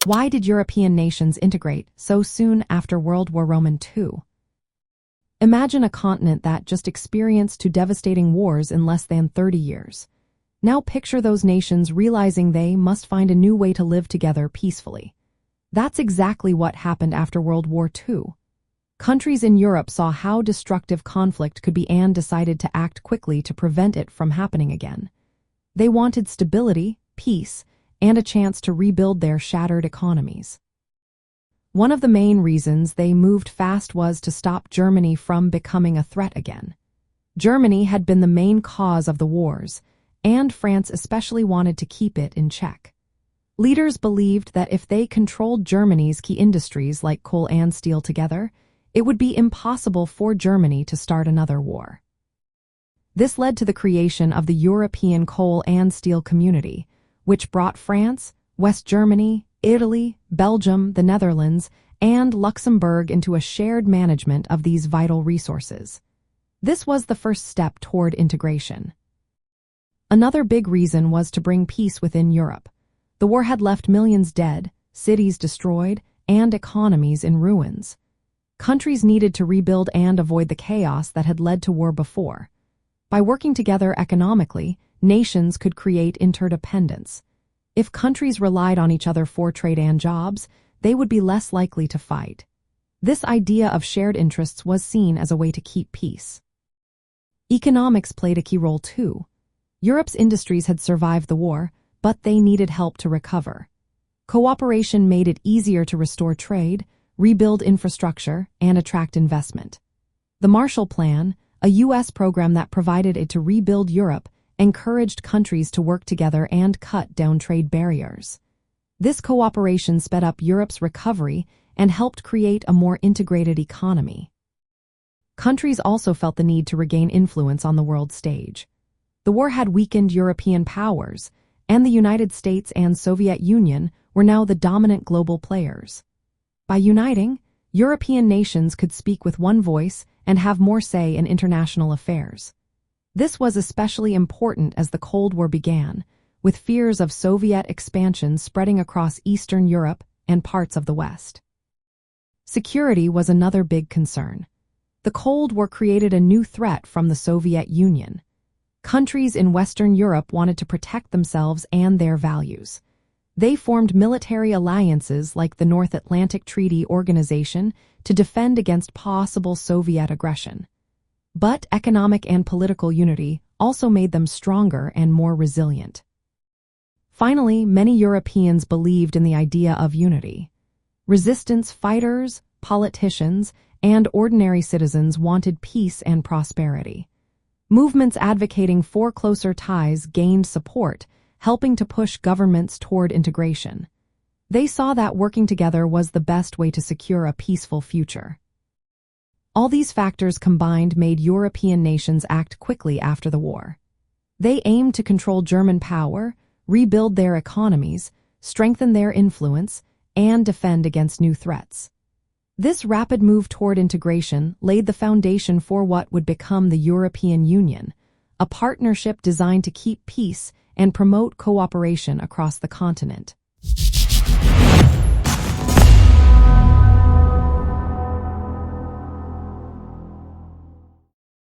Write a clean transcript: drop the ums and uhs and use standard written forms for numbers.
Why did European nations integrate so soon after World War II? Imagine a continent that just experienced two devastating wars in less than 30 years. Now picture those nations realizing they must find a new way to live together peacefully. That's exactly what happened after World War II. Countries in Europe saw how destructive conflict could be and decided to act quickly to prevent it from happening again. They wanted stability, peace, and a chance to rebuild their shattered economies. One of the main reasons they moved fast was to stop Germany from becoming a threat again. Germany had been the main cause of the wars, and France especially wanted to keep it in check. Leaders believed that if they controlled Germany's key industries like coal and steel together, it would be impossible for Germany to start another war. This led to the creation of the European Coal and Steel Community, which brought France, West Germany, Italy, Belgium, the Netherlands, and Luxembourg into a shared management of these vital resources. This was the first step toward integration. Another big reason was to bring peace within Europe. The war had left millions dead, cities destroyed, and economies in ruins. Countries needed to rebuild and avoid the chaos that had led to war before. By working together economically, nations could create interdependence. If countries relied on each other for trade and jobs, they would be less likely to fight. This idea of shared interests was seen as a way to keep peace. Economics played a key role too. Europe's industries had survived the war, but they needed help to recover. Cooperation made it easier to restore trade, rebuild infrastructure, and attract investment. The Marshall Plan, a U.S. program that provided aid to rebuild Europe, encouraged countries to work together and cut down trade barriers. This cooperation sped up Europe's recovery and helped create a more integrated economy. Countries also felt the need to regain influence on the world stage. The war had weakened European powers, and the United States and Soviet Union were now the dominant global players. By uniting, European nations could speak with one voice and have more say in international affairs. This was especially important as the Cold War began, with fears of Soviet expansion spreading across Eastern Europe and parts of the West. Security was another big concern. The Cold War created a new threat from the Soviet Union. Countries in Western Europe wanted to protect themselves and their values. They formed military alliances like the North Atlantic Treaty Organization to defend against possible Soviet aggression. But economic and political unity also made them stronger and more resilient. Finally, many Europeans believed in the idea of unity. Resistance fighters, politicians, and ordinary citizens wanted peace and prosperity. Movements advocating for closer ties gained support, helping to push governments toward integration. They saw that working together was the best way to secure a peaceful future. All these factors combined made European nations act quickly after the war. They aimed to control German power, rebuild their economies, strengthen their influence, and defend against new threats. This rapid move toward integration laid the foundation for what would become the European Union, a partnership designed to keep peace and promote cooperation across the continent.